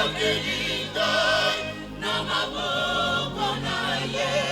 Akelinga na maboko na ye.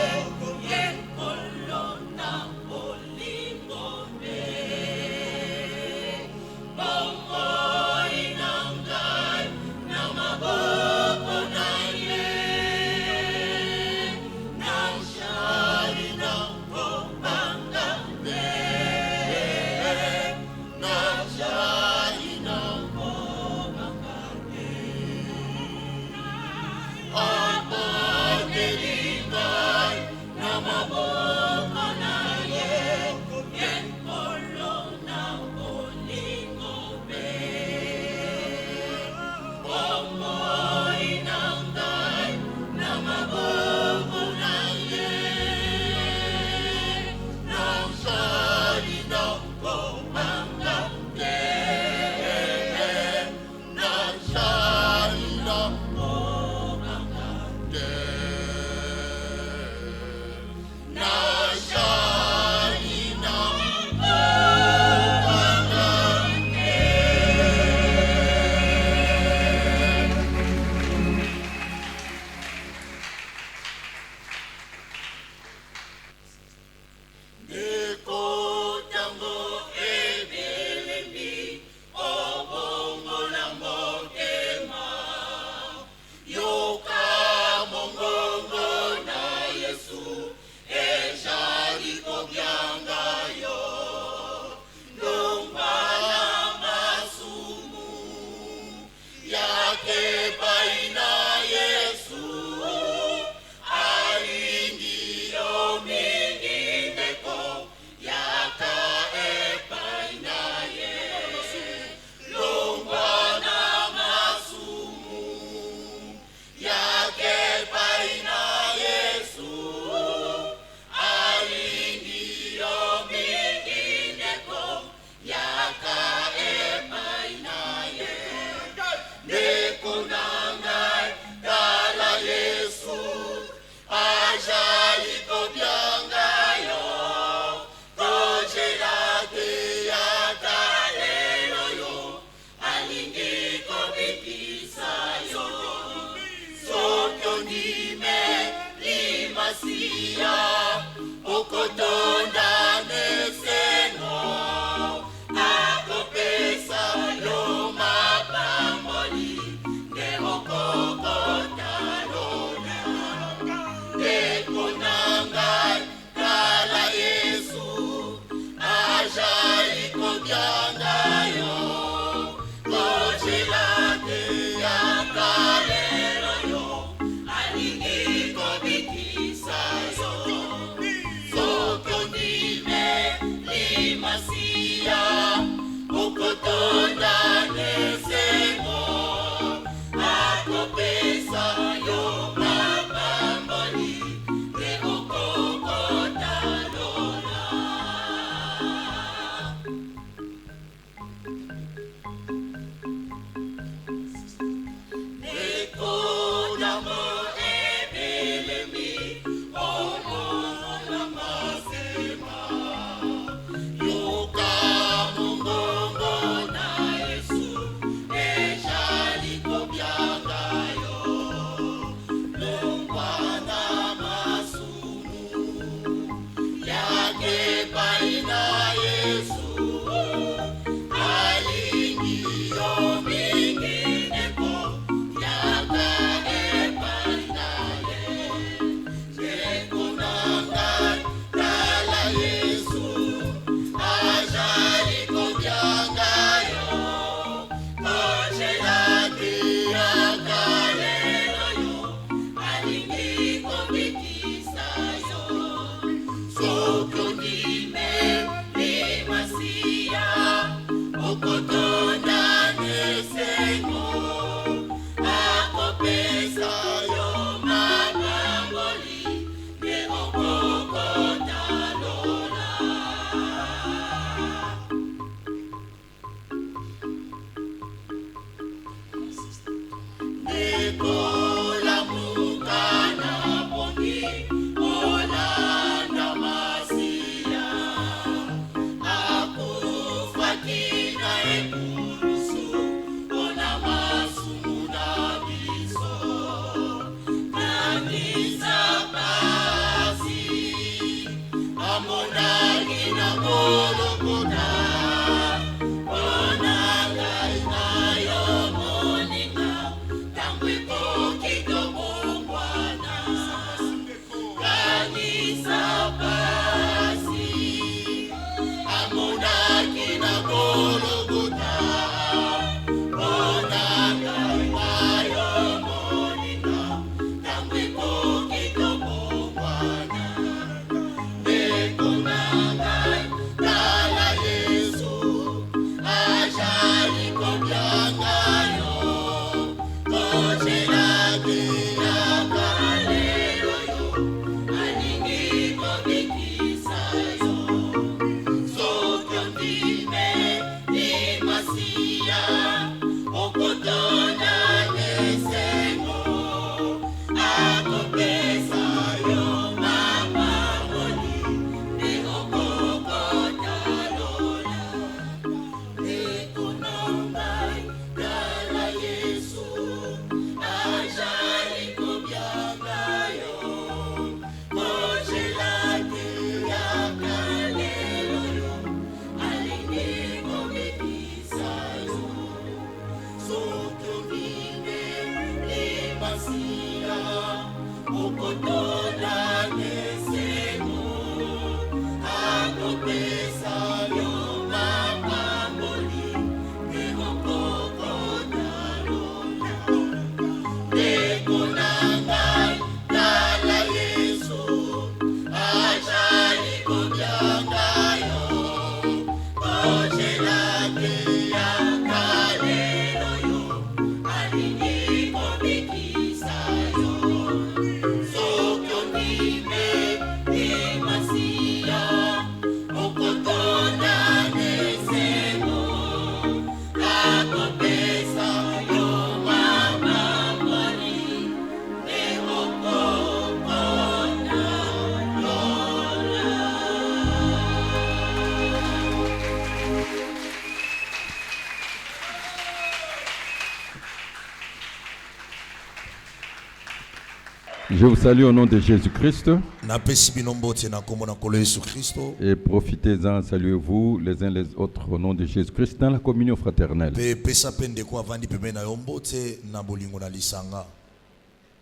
Je vous salue au nom de Jésus-Christ napesi bino mbote na kombo na nkolo Yesu Kristo et profitez-en, saluez-vous les uns les autres au nom de Jésus-Christ dans la communion fraternelle. pe pesa pe ndeko avandi pembeni na yo mbote na bolingo na lisanga.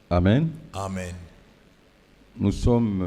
Amen. Amen. Nous sommes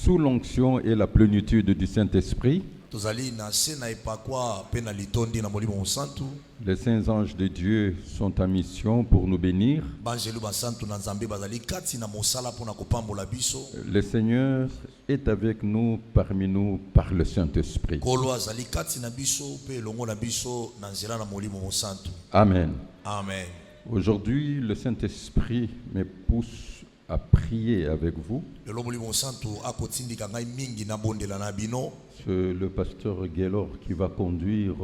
sous l'onction et la plénitude du Saint-Esprit. Tozali na se na epakwa pe na litondi na molimo mosantu. Les saints anges de Dieu sont en mission pour nous bénir. Banjelu basantu na nzambe bazali kati na mosala pona kopambola biso. Le Seigneur est avec nous, parmi nous, par le Saint-Esprit. Kolo azali kati na biso pe longo na biso na nzela na molimo mosantu. Amen. Amen. Aujourd'hui, le Saint-Esprit me pousse à prier avec vous. Lelo molimo mosantu akotindika ngai mingi na bondela na bino. C'est le pasteur Gaylor qui va conduire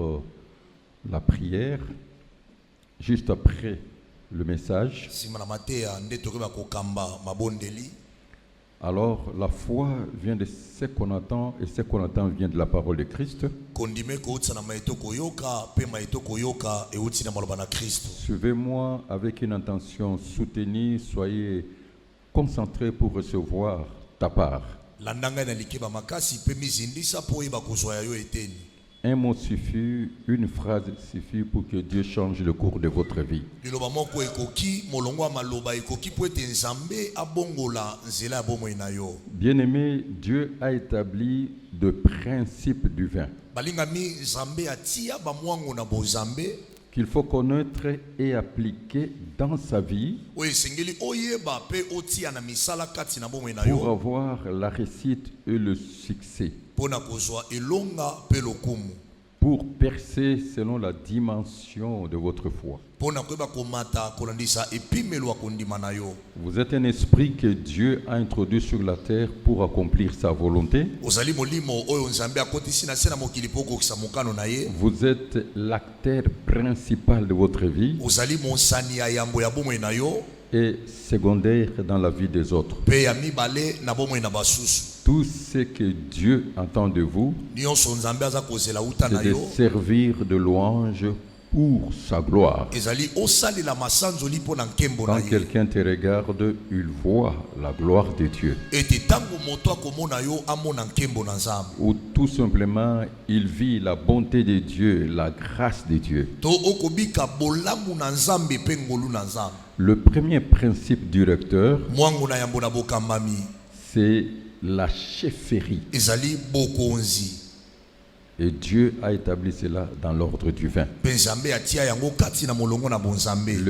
la prière juste après le message. Sima na mateya nde tokoba kokamba mabondeli. Alors, la foi vient de ce qu'on attend et ce qu'on attend vient de la parole de Christ. Suivez-moi avec une intention soutenue, soyez concentrés pour recevoir ta part. Un mot suffit, une phrase suffit pour que Dieu change le cours de votre vie. Bien-aimé, Dieu a établi de principes du vin qu'il faut connaître et appliquer dans sa vie pour avoir la réussite et le succès, pour percer selon la dimension de votre foi. Vous êtes un esprit que Dieu a introduit sur la terre pour accomplir sa volonté. Vous êtes l'acteur principal de votre vie et secondaire dans la vie des autres. Tout ce que Dieu attend de vous, c'est de servir de louange pour sa gloire. Quand quelqu'un te regarde, il voit la gloire de Dieu. Ou tout simplement, il vit la bonté de Dieu, la grâce de Dieu. Le premier principe directeur, c'est la chefferie. Et Dieu a établi cela dans l'ordre du vin. Le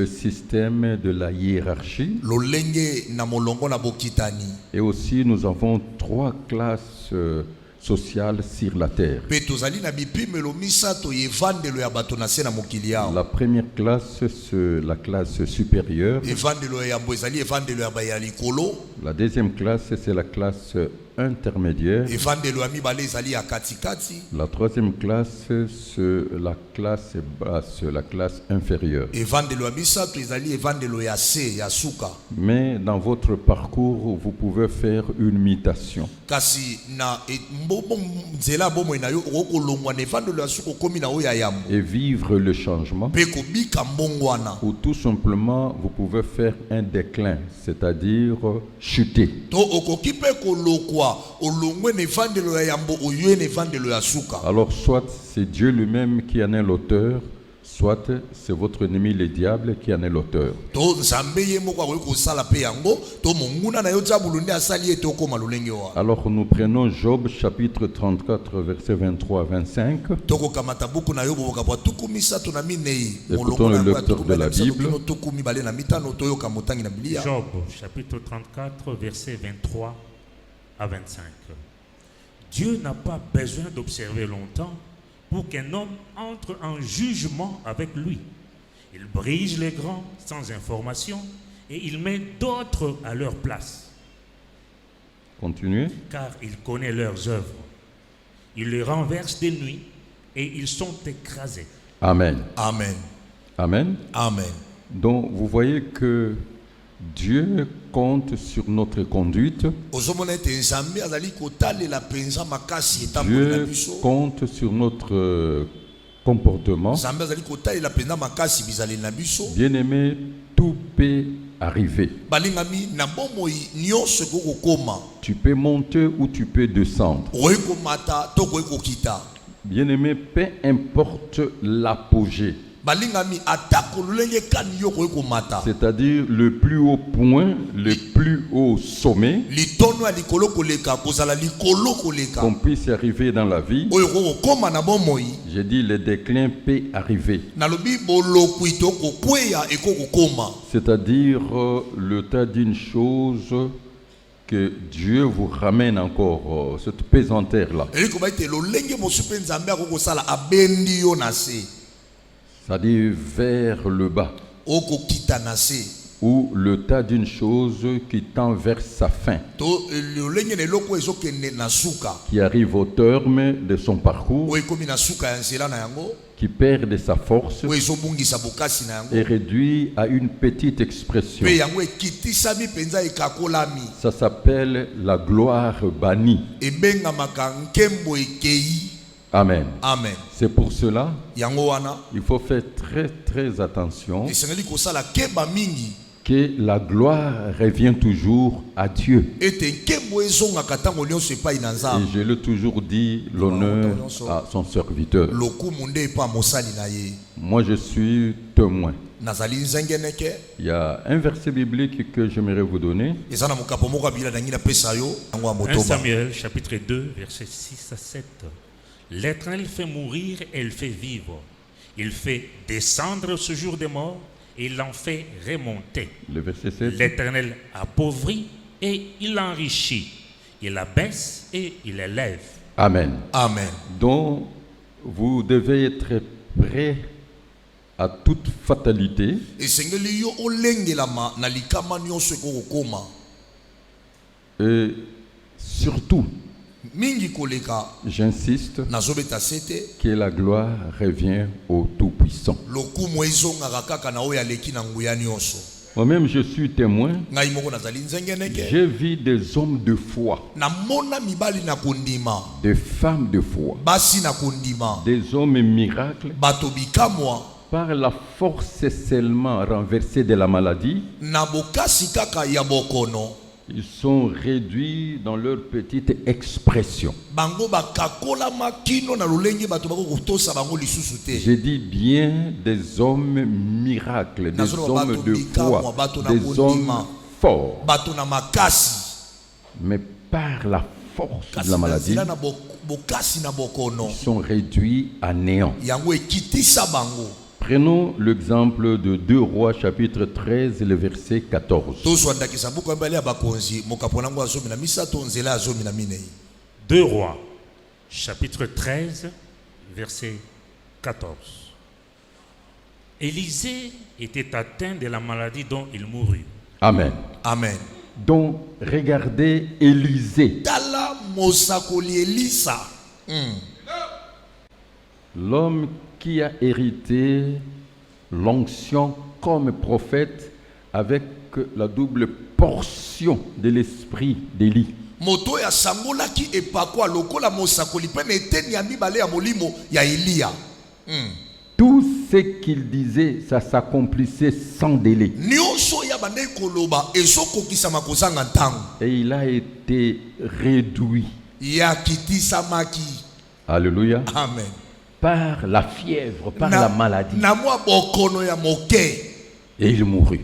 système de la hiérarchie. Et aussi nous avons trois classes sociales sur la terre. La première classe, c'est la classe supérieure. La deuxième classe, c'est la classe intermédiaire. La troisième classe, c'est la classe basse, la classe inférieure. Mais dans votre parcours, vous pouvez faire une mutation. Et vivre le changement. Ou tout simplement, vous pouvez faire un déclin, c'est-à-dire chuter. Alors soit c'est Dieu lui-même qui en est l'auteur, soit c'est votre ennemi le diable qui en est l'auteur. Alors nous prenons Job chapitre 34 verset 23 à 25. Écoutons le lecteur de la Bible. Job chapitre 34 verset 23 à 25. Dieu n'a pas besoin d'observer longtemps pour qu'un homme entre en jugement avec lui. Il brise les grands sans information et il met d'autres à leur place. Continuez. Car il connaît leurs œuvres. Il les renverse de nuit et ils sont écrasés. Amen. Amen. Amen. Amen. Donc vous voyez que Dieu compte sur notre conduite. Dieu compte sur notre comportement. Bien-aimé, tout peut arriver. Tu peux monter ou tu peux descendre. Bien-aimé, peu importe l'apogée, c'est-à-dire le plus haut point, le plus haut sommet, qu'on puisse arriver dans la vie, j'ai dit le déclin peut arriver. C'est-à-dire le tas d'une chose que Dieu vous ramène encore, cette pesanteur-là. C'est-à-dire vers le bas. Ou le tas d'une chose qui tend vers sa fin. Qui arrive au terme de son parcours. Qui perd de sa force. Et réduit à une petite expression. Ça s'appelle la gloire bannie. Amen. Amen. C'est pour cela il faut faire très très attention que la gloire revient toujours à Dieu. Et je l'ai toujours dit, l'honneur à son serviteur. Moi je suis témoin. Il y a un verset biblique que j'aimerais vous donner. 1 Samuel chapitre 2 versets 6 à 7. L'Éternel fait mourir et il fait vivre. Il fait descendre ce jour des morts et il en fait remonter. Le verset 7. L'Éternel appauvrit et il enrichit. Il abaisse et il élève. Amen. Amen. Donc, vous devez être prêt à toute fatalité. Et surtout, j'insiste que la gloire revient au Tout-Puissant. Moi-même, je suis témoin. J'ai vu des hommes de foi, des femmes de foi, des hommes miracles, par la force seulement renversée de la maladie. Ils sont réduits dans leur petite expression. J'ai dit bien des hommes miracles, des hommes de foi, des hommes forts. Mais par la force de la maladie, ils sont réduits à néant. Prenons l'exemple de 2 Rois chapitre 13, le verset 14. 2 Rois chapitre 13, verset 14. Élisée était atteint de la maladie dont il mourut. Amen. Amen. Donc, regardez Élisée. L'homme qui a hérité l'onction comme prophète avec la double portion de l'esprit d'Élie. Tout ce qu'il disait, ça s'accomplissait sans délai. Et il a été réduit. Alléluia. Amen. Par la fièvre, par la maladie. Et il mourut.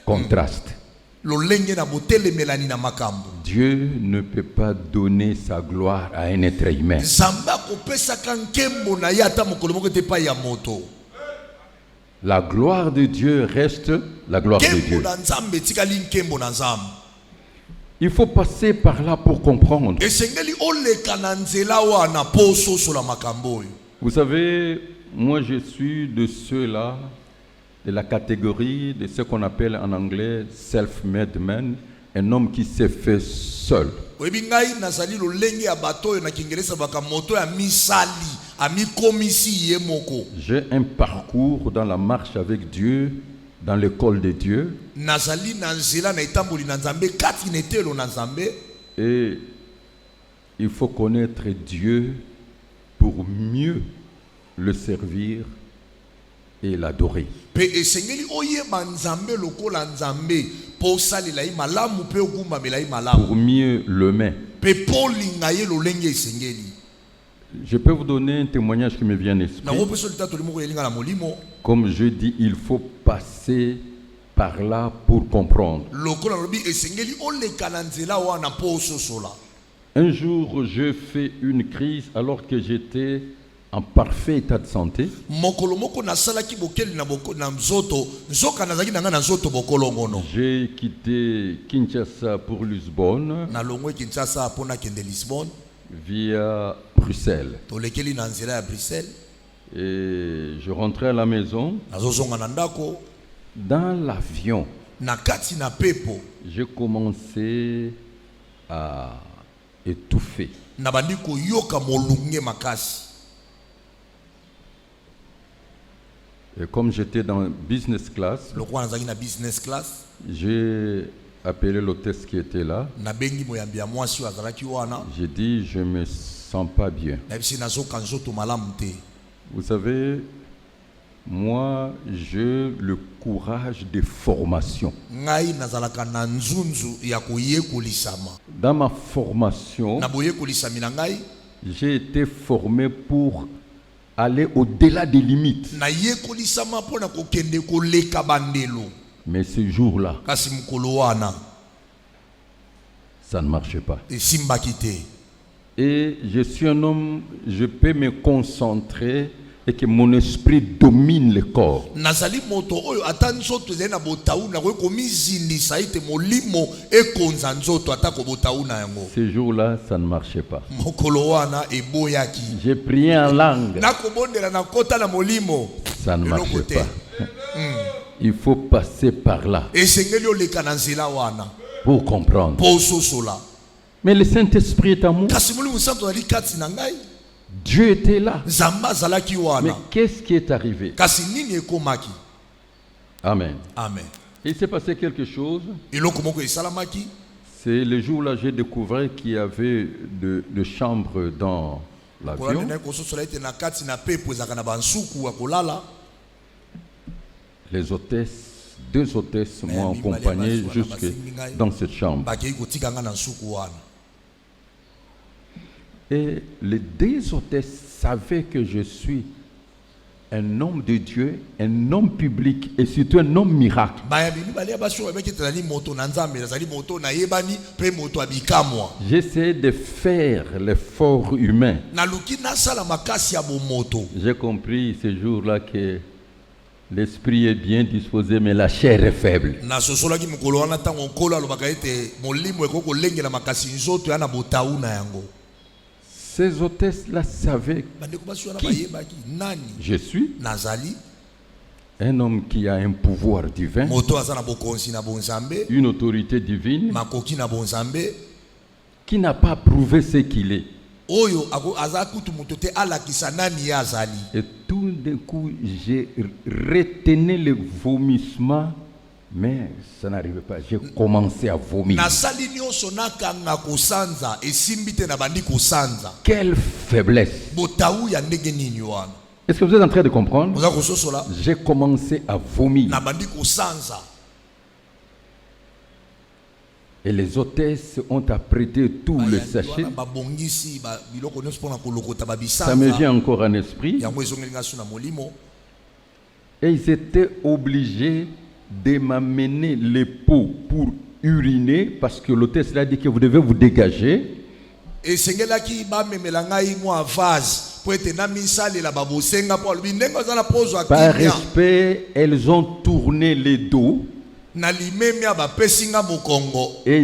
Contraste. Dieu ne peut pas donner sa gloire à un être humain. La gloire de Dieu reste la gloire de Dieu. Il faut passer par là pour comprendre. Vous savez, moi je suis de ceux-là, de la catégorie de ce qu'on appelle en anglais self-made man, un homme qui s'est fait seul. J'ai un parcours dans la marche avec Dieu, dans l'école de Dieu. Et il faut connaître Dieu pour mieux le servir et l'adorer. Pour mieux l'aimer. Je peux vous donner un témoignage qui me vient à l'esprit. Comme je dis, il faut passer par là pour comprendre. Un jour, je fais une crise alors que j'étais en parfait état de santé. J'ai quitté Kinshasa pour Lisbonne via Bruxelles. Et je rentrais à la maison. Dans l'avion, j'ai commencé à étouffer. Et comme j'étais dans business class, j'ai appelé l'hôtesse qui était là. J'ai dit, je ne me sens pas bien. Vous savez, moi, j'ai le courage de formation. Dans ma formation, j'ai été formé pour aller au-delà des limites. Mais ce jour-là, ça ne marchait pas. Et je suis un homme, je peux me concentrer et que mon esprit domine le corps. Ce jour-là, ça ne marchait pas. J'ai prié en langue. Ça ne marchait pas. Il faut passer par là pour comprendre. Mais le Saint-Esprit est à moi. Dieu était là. Mais qu'est-ce qui est arrivé? Amen. Amen. Il s'est passé quelque chose. C'est le jour où j'ai découvert qu'il y avait de chambres dans l'avion. Les hôtesses, 2 hôtesses m'ont accompagné jusque dans cette chambre. Et les 2 hôtesses savaient que je suis un homme de Dieu, un homme public et surtout un homme miracle. J'essaie de faire l'effort humain. J'ai compris ce jour-là que l'esprit est bien disposé, mais la chair est faible. Ces hôtesses-là savaient qui je suis. Un homme qui a un pouvoir divin, une autorité divine, qui n'a pas prouvé ce qu'il est. Et tout d'un coup, j'ai retenu le vomissement, mais ça n'arrivait pas. J'ai commencé à vomir. Quelle faiblesse! Est-ce que vous êtes en train de comprendre? J'ai commencé à vomir. Et les hôtesses ont apprêté tout le sachet. Ça me vient encore en esprit. Et ils étaient obligés de m'amener les pots pour uriner parce que l'hôtesse l'a dit que vous devez vous dégager. Par respect, elles ont tourné les dos. Et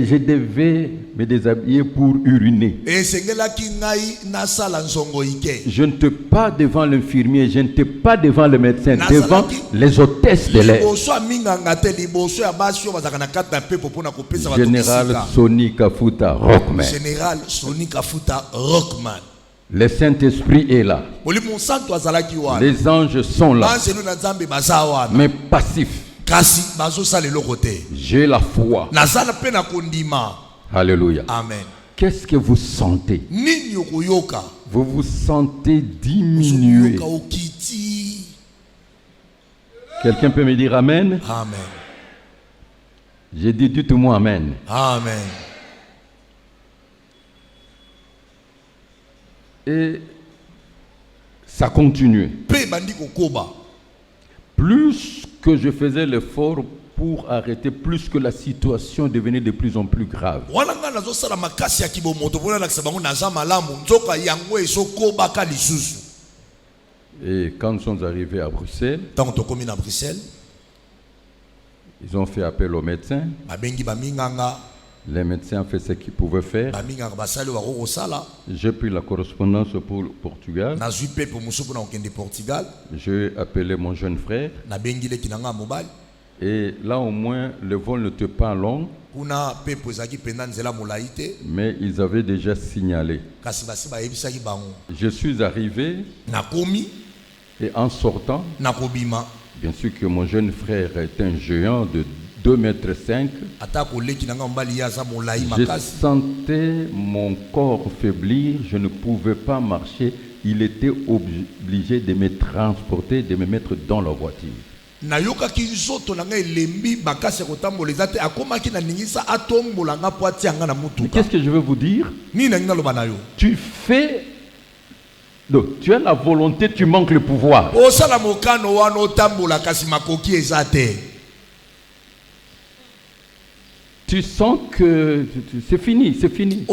je devais me déshabiller pour uriner. Je n'étais pas devant l'infirmier, je n'étais pas devant le médecin, devant les hôtesses de l'air. Général Sonny Kafuta Rockman. Le Saint-Esprit est là. Les anges sont là. Mais passifs. J'ai la foi. Alléluia. Amen. Qu'est-ce que vous sentez? Vous vous sentez diminué. Quelqu'un peut me dire Amen? Amen. J'ai dit du tout moi Amen. Amen. Et ça continuait. Plus que je faisais l'effort pour arrêter, plus que la situation devenait de plus en plus grave. Et quand nous sommes arrivés à Bruxelles, ils ont fait appel aux médecins. Les médecins ont fait ce qu'ils pouvaient faire. J'ai pris la correspondance pour le Portugal. J'ai appelé mon jeune frère. Et là au moins le vol n'était pas long. Mais ils avaient déjà signalé. Je suis arrivé. Et en sortant, bien sûr que mon jeune frère est un géant de 2,5 mètres. Je sentais mon corps faiblir, je ne pouvais pas marcher. Il était obligé de me transporter, de me mettre dans la voiture. Mais qu'est-ce que je veux vous dire? Tu fais... Donc, tu as la volonté, tu manques le pouvoir. Tu sens que c'est fini, c'est fini.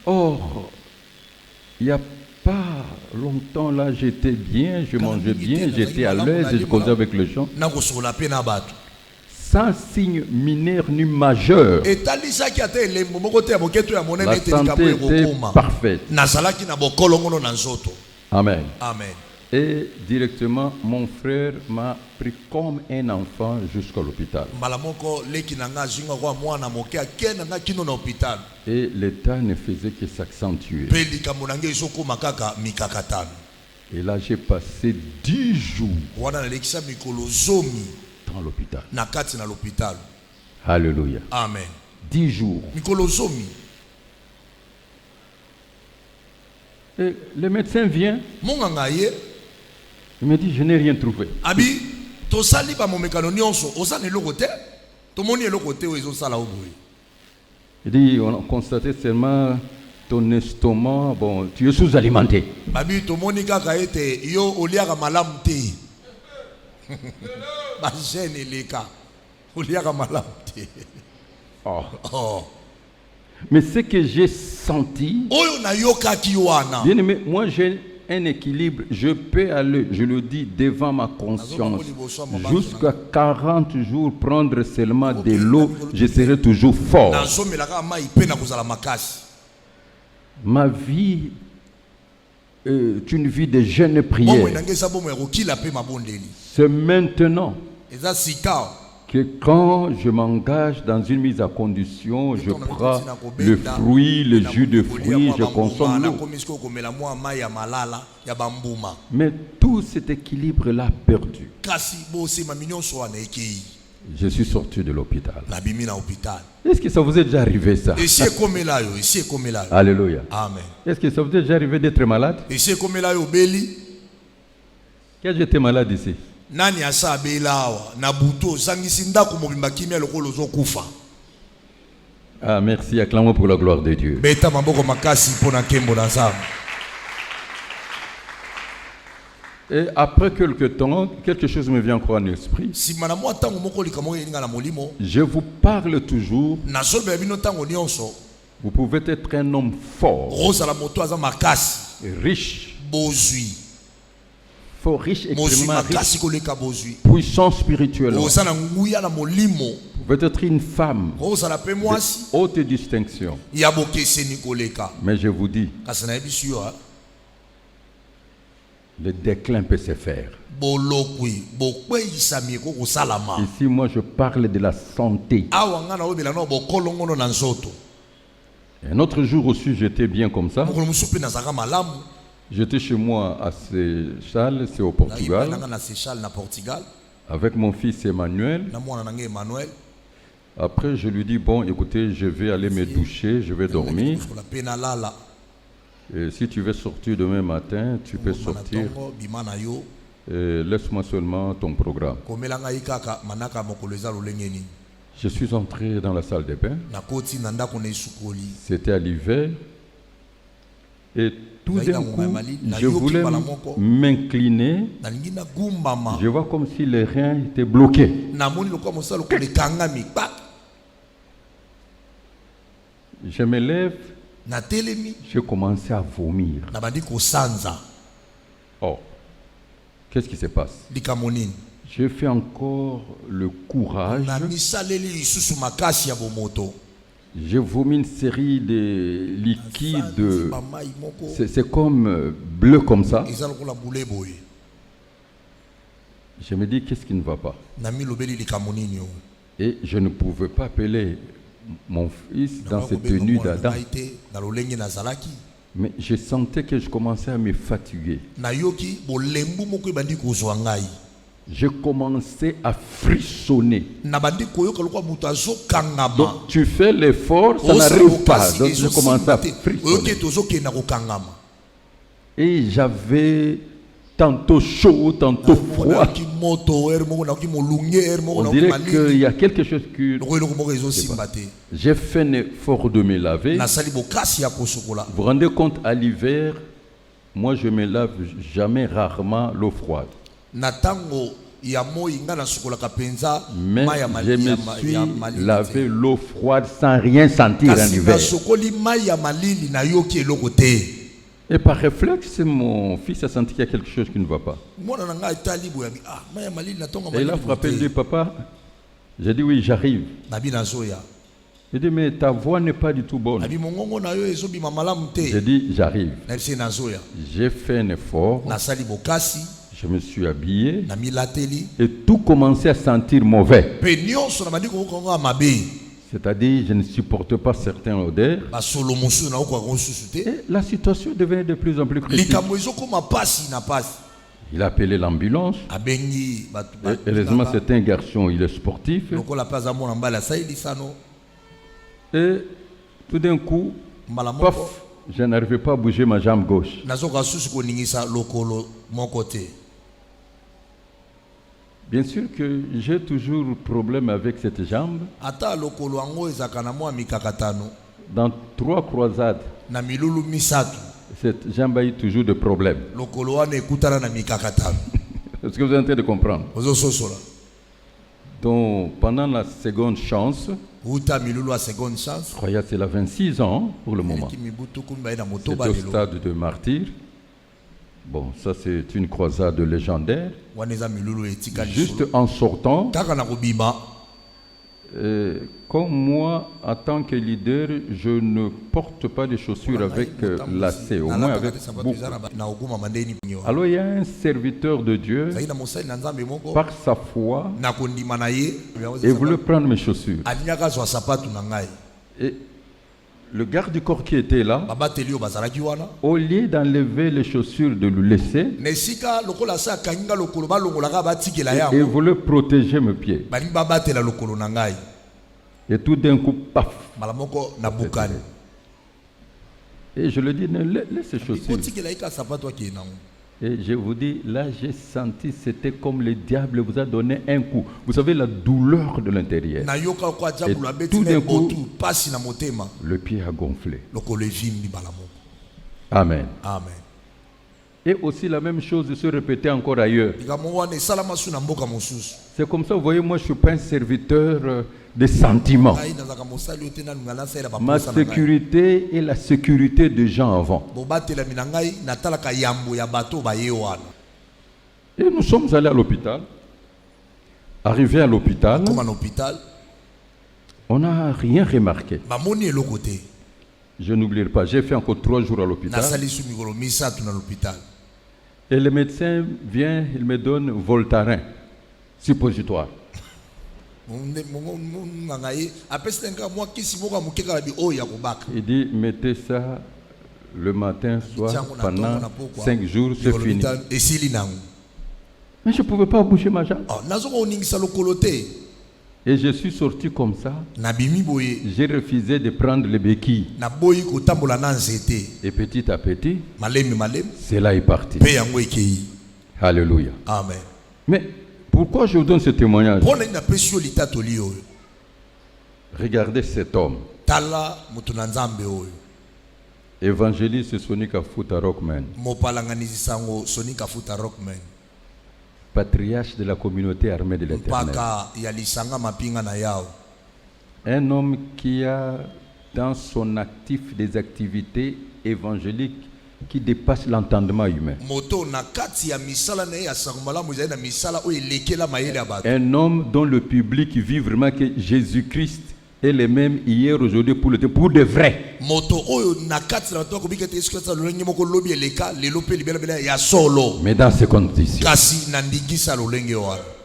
Or, il n'y a pas longtemps là, j'étais bien, je mangeais bien, j'étais à l'aise, je causais avec les gens. Sans signe mineur ni majeur. La santé était parfaite. Amen. Amen. Et directement, mon frère m'a pris comme un enfant jusqu'à l'hôpital. Et l'état ne faisait que s'accentuer. Et là, j'ai passé 10 jours dans l'hôpital. Alléluia. Amen. 10 jours. Et le médecin vient. Il me dit, je n'ai rien trouvé. Il dit, on a constaté seulement ton estomac, bon, tu es sous-alimenté. Oh. Mais ce que j'ai senti, bien aimé, moi j'ai un équilibre, je peux aller, je le dis, devant ma conscience, jusqu'à 40 jours, prendre seulement de l'eau, je serai toujours fort. Ma vie est une vie de jeûne et prière. C'est maintenant que quand je m'engage dans une mise à condition, je prends le fruit, le jus de fruits, je consomme l'eau. Mais tout cet équilibre-là perdu. Je suis sorti de l'hôpital. Est-ce que ça vous est déjà arrivé ça? Alléluia. Amen. Est-ce que ça vous est déjà arrivé d'être malade? Qui a été malade ici? Nani asa belawa na buto sangisi ndako mobimba kimia lokolo zokufa. Ah, merci, acclamons pour la gloire de Dieu. Beta maboko makasi pona kembo na Nzambe. Et après quelque temps, quelque chose me vient encore en esprit. Je vous parle toujours. Vous pouvez être un homme fort, riche, fort, riche, extrêmement riche, puissant spirituellement. Vous pouvez être une femme de haute distinction. Mais je vous dis, le déclin peut se faire. Ici, moi, je parle de la santé. Un autre jour aussi, j'étais bien comme ça. J'étais chez moi à Seychelles, c'est au Portugal, avec mon fils Emmanuel. Après, je lui dis, bon, écoutez, je vais aller me doucher, je vais dormir. Et si tu veux sortir demain matin, tu peux sortir. Laisse-moi seulement ton programme. Je suis entré dans la salle de bain. C'était à l'hiver. Et tout d'un coup, je voulais m'incliner. Je vois comme si les reins étaient bloqués. Je me lève. Je commençais à vomir. Oh, qu'est-ce qui se passe? J'ai fait encore le courage. J'ai vomi une série de liquides. C'est comme bleu comme ça. Je me dis, qu'est-ce qui ne va pas? Et je ne pouvais pas appeler mon fils dans cette tenue d'Adam. Mais je sentais que je commençais à me fatiguer. Je commençais à frissonner. Donc tu fais l'effort, ça n'arrive pas. Donc je commençais à frissonner. Et j'avais tantôt chaud, tantôt froid. On dirait qu'il y a quelque chose qui... J'ai fait un effort de me laver. Vous vous rendez compte, à l'hiver, moi je me lave jamais, rarement l'eau froide. Mais je me suis lavé l'eau froide sans rien sentir en hiver. Et par réflexe, mon fils a senti qu'il y a quelque chose qui ne va pas. Et il a frappé, il dit, papa, j'ai dit oui, j'arrive. Il dit, mais ta voix n'est pas du tout bonne. J'ai dit, j'arrive. J'ai fait un effort. Je me suis habillé. Et tout commençait à sentir mauvais. C'est-à-dire, je ne supporte pas certaines odeurs. Et la situation devenait de plus en plus critique. Il a appelé l'ambulance. Heureusement, c'est un garçon, il est sportif. Et tout d'un coup, paf, je n'arrivais pas à bouger ma jambe gauche. Bien sûr que j'ai toujours problème avec cette jambe. Dans 3 croisades, cette jambe a eu toujours des problèmes. Est-ce que vous êtes en train de comprendre? Donc, pendant la seconde chance, je crois que c'est la 26 ans pour le moment. C'est au stade de martyr. Bon, ça c'est une croisade légendaire. Juste en sortant, comme moi, en tant que leader, je ne porte pas de chaussures avec lacets, au moins avec boucle. Alors il y a un serviteur de Dieu, par sa foi, et voulait prendre mes chaussures. Et le garde du corps qui était là, au lieu d'enlever les chaussures, de le laisser, il voulait protéger mes pieds. Et tout d'un coup, paf. Et je lui dis, laisse ces chaussures. Et je vous dis, là j'ai senti, c'était comme le diable vous a donné un coup. Vous savez la douleur de l'intérieur. Et tout d'un coup, le pied a gonflé. Amen. Amen. Et aussi la même chose se répétait encore ailleurs. C'est comme ça, vous voyez, moi je ne suis pas un serviteur des sentiments. Ma sécurité est la sécurité des gens avant. Et nous sommes allés à l'hôpital. Arrivés à l'hôpital, on n'a rien remarqué. Je n'oublierai pas, j'ai fait encore 3 jours à l'hôpital. Et le médecin vient, il me donne Voltaren, suppositoire. Il dit, mettez ça le matin, soir, pendant 5 jours, c'est fini. Mais je ne pouvais pas bouger ma jambe. Et je suis sorti comme ça. J'ai refusé de prendre les béquilles. Et petit à petit, cela est parti. Alléluia. Amen. Mais pourquoi je vous donne ce témoignage? Regardez cet homme. Évangéliste Sonika Futa Rockman. Patriarche de la communauté armée de l'Éternel. Un homme qui a dans son actif des activités évangéliques qui dépassent l'entendement humain. Un homme dont le public vit vraiment que Jésus-Christ est le même hier, aujourd'hui, pour de vrai. Mais dans ces conditions.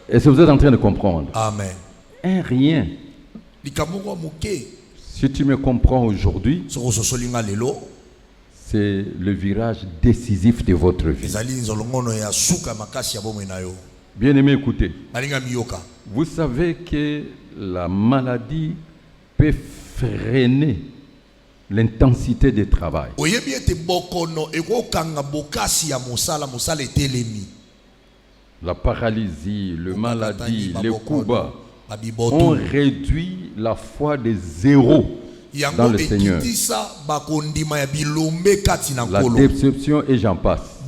Est-ce que vous êtes en train de comprendre? Amen. Un rien. Si tu me comprends aujourd'hui, c'est le virage décisif de votre vie. Bien aimé, écoutez. Vous savez que la maladie peut freiner l'intensité du travail. La paralysie, le maladie, les coups bas ont réduit la foi des zéros dans le Seigneur. La déception et j'en passe.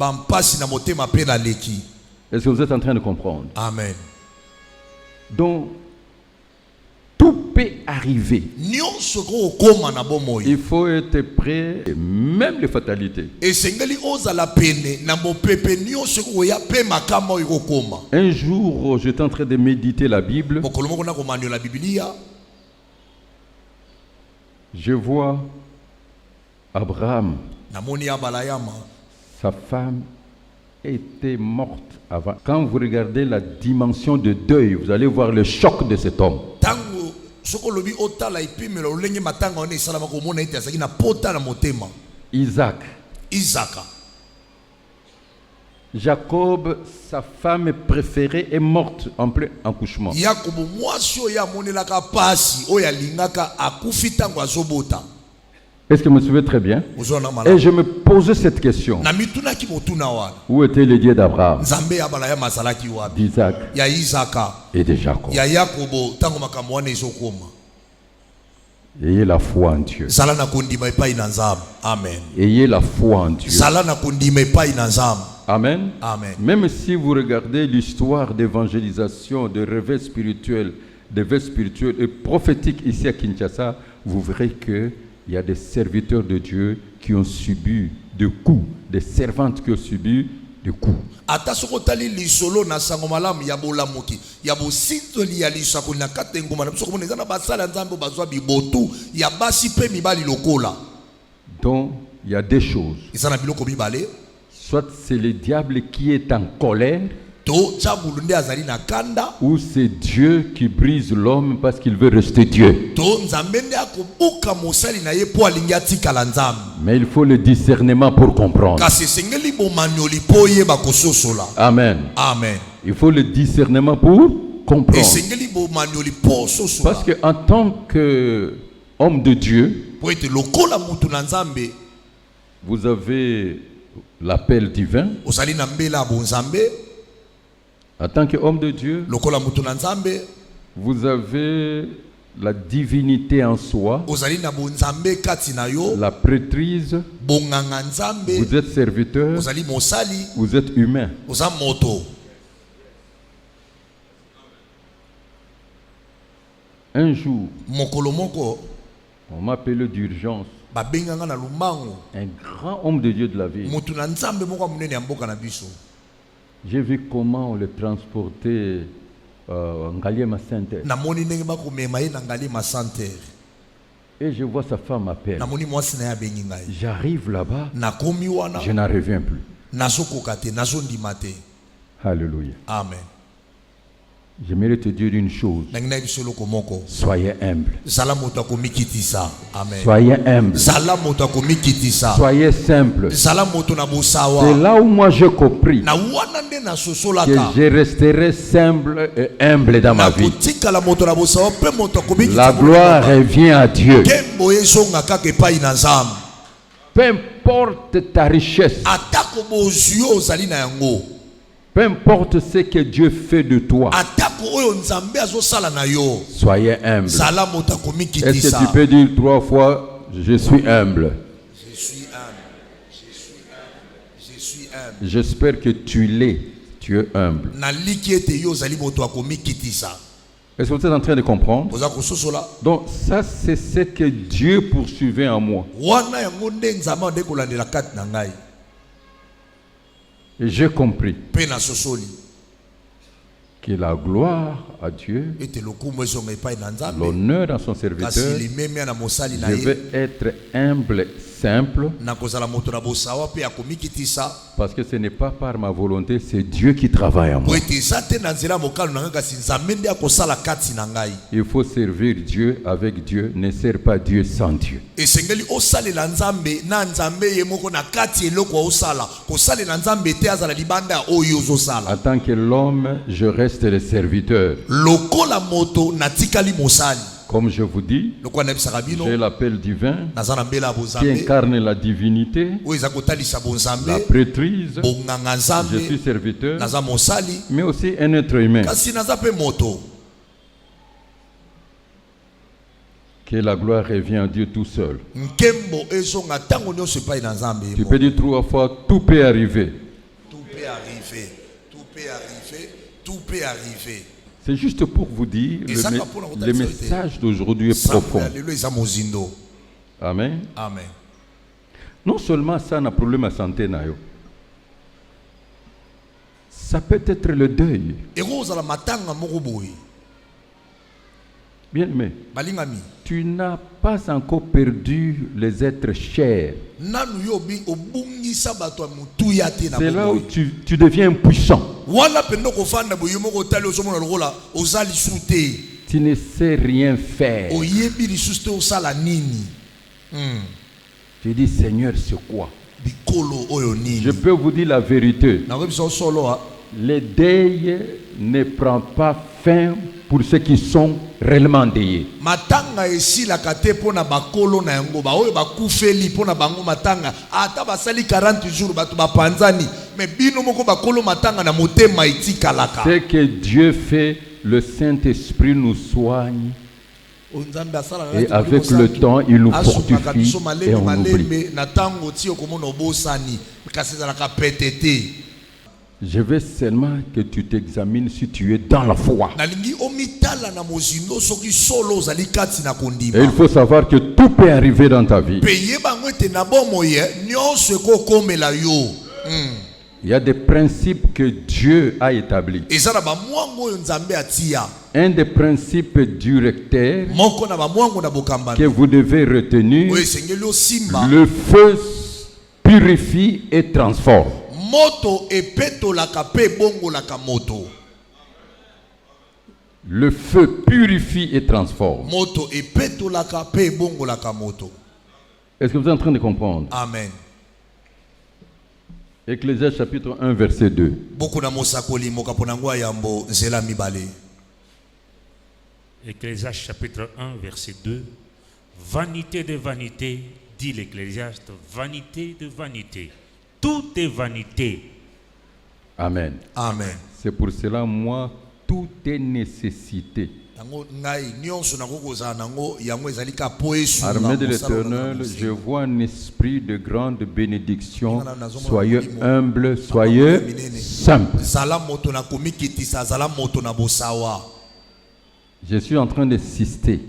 Est-ce que vous êtes en train de comprendre? Amen. Donc, tout peut arriver. Il faut être prêt, même les fatalités. Un jour, j'étais en train de méditer la Bible. Je vois Abraham. Sa femme était morte avant. Quand vous regardez la dimension de deuil, vous allez voir le choc de cet homme. Isaac. Jacob, sa femme préférée, est morte en plein accouchement. Est-ce que vous me suivez très bien? Et je me posais cette question. Où était le Dieu d'Abraham, d'Isaac et de Jacob? Ayez la foi en Dieu. Amen. Ayez la foi en Dieu. Amen. Amen. Même si vous regardez l'histoire d'évangélisation, de réveil spirituel, et prophétique ici à Kinshasa, vous verrez que il y a des serviteurs de Dieu qui ont subi des coups, des servantes qui ont subi des coups. Donc, il y a des choses. Soit c'est le diable qui est en colère, ou c'est Dieu qui brise l'homme parce qu'il veut rester Dieu. Mais il faut le discernement pour comprendre. Amen. Amen. Il faut le discernement pour comprendre. Parce qu'en tant qu'homme de Dieu, vous avez l'appel divin. En tant qu'homme de Dieu, vous avez la divinité en soi, la prêtrise, vous êtes serviteur, vous êtes humain. Un jour, on m'a appelé d'urgence. Un grand homme de Dieu de la ville. J'ai vu comment on le transportait Ngaliema Center. Et je vois sa femme m'appelle. J'arrive là-bas, je n'en reviens plus. Alléluia. Amen. J'aimerais te dire une chose. Soyez humble. Amen. Soyez humble. Soyez simple. C'est là où moi j'ai compris que je resterai simple et humble dans ma vie. La gloire revient à Dieu. Peu importe ta richesse, peu importe ce que Dieu fait de toi, soyez humble. Est-ce que tu peux dire 3 fois, je suis humble? Je suis humble. Je suis humble. Je suis humble. J'espère que tu l'es. Tu es humble. Est-ce que vous êtes en train de comprendre? Donc ça c'est ce que Dieu poursuivait en moi. Et j'ai compris que la gloire à Dieu, l'honneur à son serviteur, je vais être humble, simple, parce que ce n'est pas par ma volonté, c'est Dieu qui travaille en moi. Il faut servir Dieu avec Dieu, ne sert pas Dieu sans Dieu. En tant que l'homme, je reste le serviteur. Comme je vous dis, j'ai l'appel divin qui incarne la divinité, la prêtrise. Je suis serviteur, mais aussi un être humain. Que la gloire revient à Dieu tout seul. Tu peux dire 3 fois, tout peut arriver. Tout peut arriver. Tout peut arriver. Tout peut arriver. C'est juste pour vous dire, le message d'aujourd'hui est profond. Amen. Amen. Non seulement ça n'a problème à santé, ça peut être le deuil. Bien aimé, tu n'as pas encore perdu les êtres chers. C'est là où tu deviens impuissant. Tu ne sais rien faire. Tu dis, Seigneur, c'est quoi? Je peux vous dire la vérité. Le deuil ne prend pas fin pour ceux qui sont réellement endeuillés. Ce que Dieu fait, le Saint-Esprit nous soigne. Et avec le temps, il nous fortifie et on oublie. Je veux seulement que tu t'examines si tu es dans la foi. Et il faut savoir que tout peut arriver dans ta vie. Il y a des principes que Dieu a établis. Un des principes directeurs que vous devez retenir, le feu purifie et transforme. Le feu purifie et transforme. Est-ce que vous êtes en train de comprendre? Amen. Ecclésiaste chapitre 1 verset 2. Ecclésiaste chapitre 1 verset 2. Vanité de vanité, dit l'Ecclésiaste, vanité de vanité. Tout est vanité. Amen. Amen. C'est pour cela, moi, tout est nécessité. Armée de l'Éternel, je vois un esprit de grande bénédiction. Soyez humble, soyez simple. Je suis en train d'insister.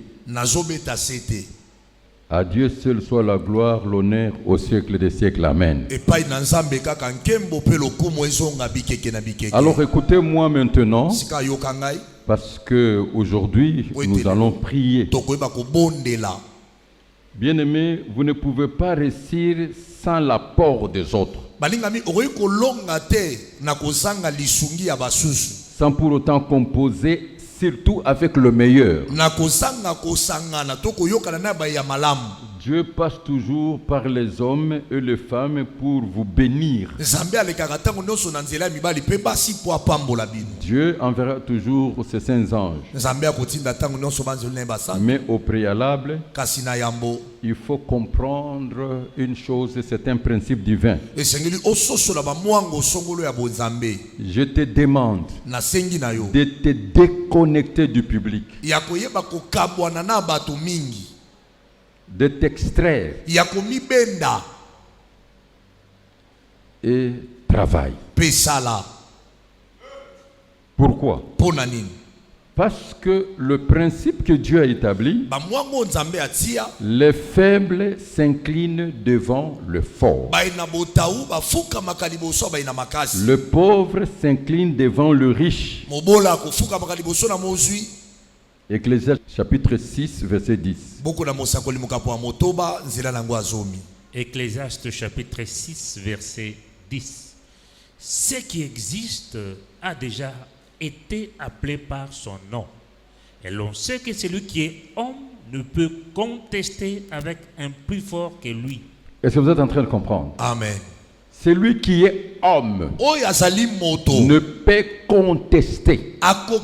À Dieu seul soit la gloire, l'honneur au siècle des siècles. Amen. Alors écoutez-moi maintenant, parce que aujourd'hui nous allons prier. Bien-aimés, vous ne pouvez pas réussir sans l'apport des autres. sans pour autant composer surtout avec le meilleur. Dieu passe toujours par les hommes et les femmes pour vous bénir. Dieu enverra toujours ses saints anges. Mais au préalable, il faut comprendre une chose, c'est un principe divin. Je te demande de te déconnecter du public, de t'extraire et travaille. Pourquoi? Parce que le principe que Dieu a établi, les faibles s'inclinent devant le fort. Le pauvre s'incline devant le riche. Ecclésiaste chapitre 6, verset 10. Ecclésiaste chapitre 6, verset 10. Ce qui existe a déjà été appelé par son nom. Et l'on sait que celui qui est homme ne peut contester avec un plus fort que lui. Est-ce que vous êtes en train de comprendre? Amen. Celui qui est homme ne peut contester avec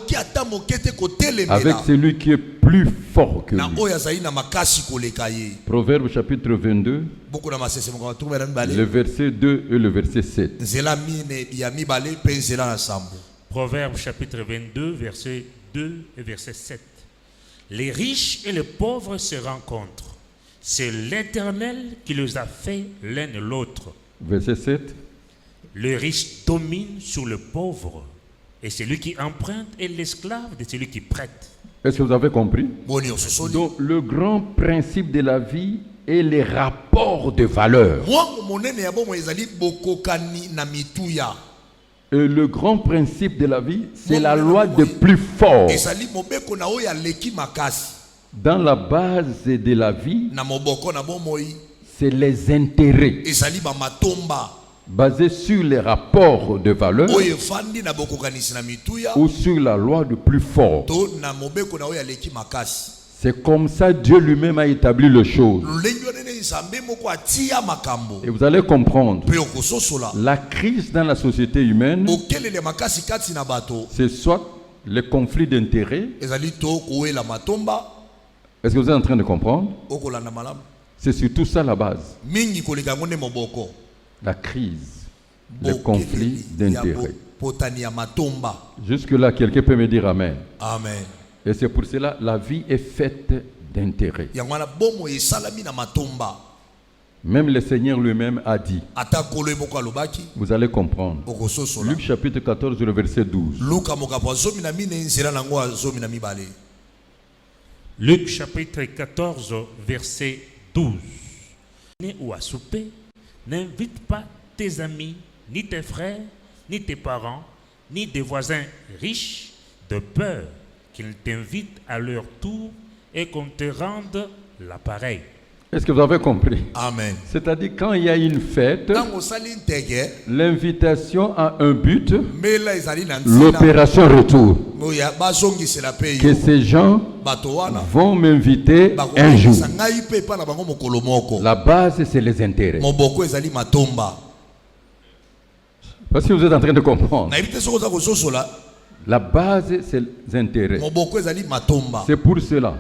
celui qui est plus fort que lui. Proverbe chapitre 22, le verset 2 et le verset 7. Proverbe chapitre 22, verset 2 et verset 7. Les riches et les pauvres se rencontrent. C'est l'Éternel qui les a fait l'un et l'autre. Verset 7. Le riche domine sur le pauvre, et celui qui emprunte est l'esclave de celui qui prête. Est-ce que vous avez compris? Donc, le grand principe de la vie est les rapports de valeur. Et le grand principe de la vie, c'est la loi de plus fort. Dans la base de la vie, c'est les intérêts basés sur les rapports de valeur ou sur la loi de plus fort. C'est comme ça Dieu lui-même a établi les choses. Et vous allez comprendre, la crise dans la société humaine, c'est soit les conflits d'intérêts. Est-ce que vous êtes en train de comprendre? C'est surtout ça la base. La crise, les conflits d'intérêts. Jusque-là, quelqu'un peut me dire Amen. Amen. Et c'est pour cela la vie est faite d'intérêts. Même le Seigneur lui-même a dit. Vous allez comprendre. Luc chapitre 14, le verset 12. Luc chapitre 14, verset 12. Ou à souper, n'invite pas tes amis, ni tes frères, ni tes parents, ni des voisins riches, de peur qu'ils t'invitent à leur tour et qu'on te rende l'appareil. Est-ce que vous avez compris? Amen. C'est-à-dire quand il y a une fête, l'invitation a un but, l'opération retour. Que ces gens vont m'inviter un jour. La base, c'est les intérêts. Parce que vous êtes en train de comprendre. La base, c'est les intérêts. C'est pour cela.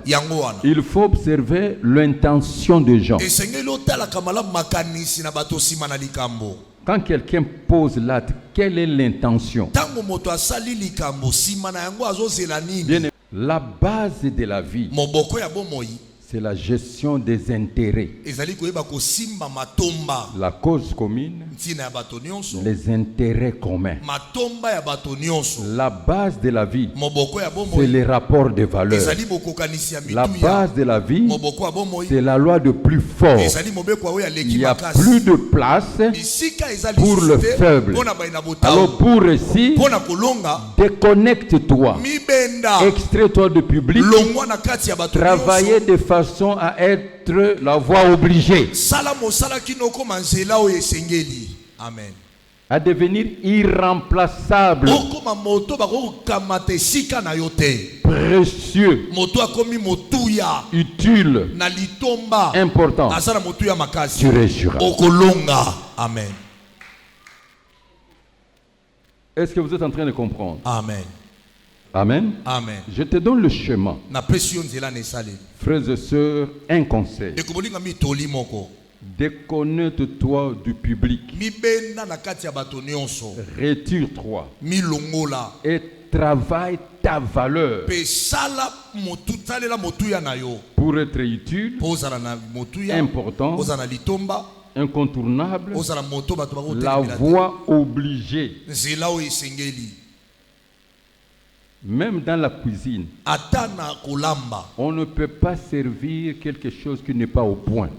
Il faut observer l'intention des gens. Quand quelqu'un pose l'acte, quelle est l'intention? Bien, la base de la vie, c'est la gestion des intérêts. La cause commune, les intérêts communs. La base de la vie, c'est les rapports de valeur. La base de la vie, c'est la loi de plus fort. Il n'y a plus de place pour le faible. Alors pour ici, déconnecte-toi, extrait-toi du public, travaillez de façon à être la voie obligée. Amen. à devenir irremplaçable, précieux, utile, important. Tu réussiras. Amen. Est-ce que vous êtes en train de comprendre? Amen. Amen. Amen. Je te donne le chemin. Frères et sœurs, un conseil. Déconnecte-toi du public. Retire-toi. Et travaille ta valeur pour être utile, important, incontournable, la voie obligée. Même dans la cuisine, on ne peut pas servir quelque chose qui n'est pas au point.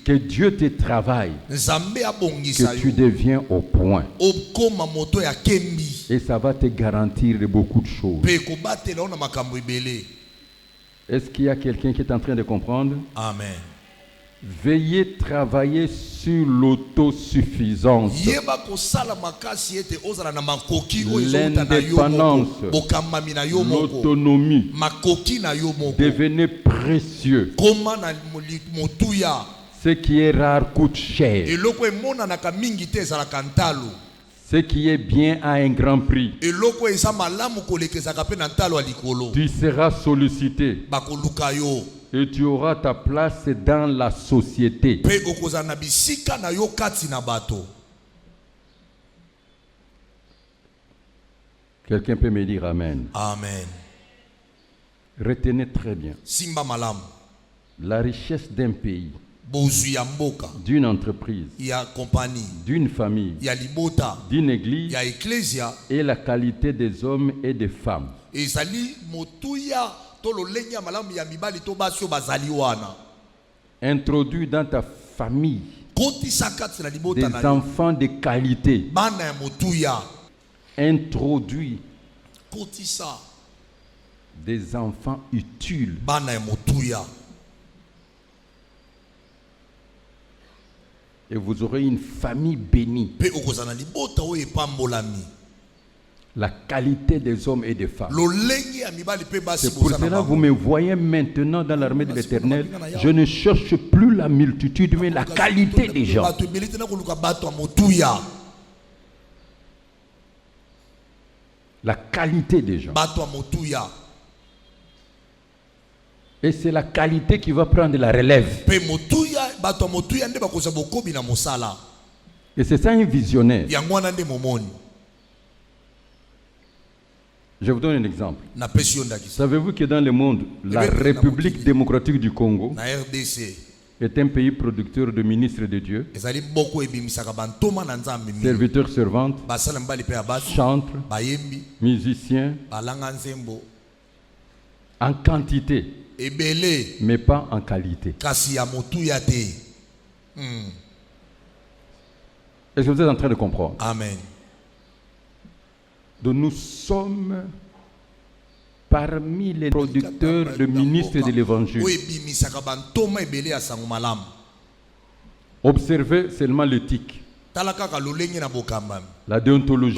Que Dieu te travaille, que tu deviens au point. Et ça va te garantir de beaucoup de choses. Est-ce qu'il y a quelqu'un qui est en train de comprendre? Amen. Veillez travailler sur l'autosuffisance, l'indépendance, l'autonomie. Devenez précieux. Ce qui est rare coûte cher. Ce qui est bien a un grand prix. Tu seras sollicité. Et tu auras ta place dans la société. Quelqu'un peut me dire Amen. Amen. Retenez très bien. La richesse d'un pays, d'une entreprise, d'une famille, d'une église et la qualité des hommes et des femmes. Introduis dans ta famille des enfants de qualité. Introduis des enfants utiles. Et vous aurez une famille bénie. La qualité des hommes et des femmes. C'est pour cela que vous me voyez maintenant dans l'armée de l'Éternel. Je ne cherche plus la multitude, mais la qualité des gens. La qualité des gens. Et c'est la qualité qui va prendre la relève. Et c'est ça un visionnaire. Je vous donne un exemple. Savez-vous que dans le monde, la République démocratique du Congo est un pays producteur de ministres de Dieu, serviteurs, servantes, chantres, musiciens, en quantité, mais pas en qualité. Est-ce que vous êtes en train de comprendre? Amen. Donc nous sommes parmi les producteurs de ministres de l'évangile. Observez seulement l'éthique, la déontologie,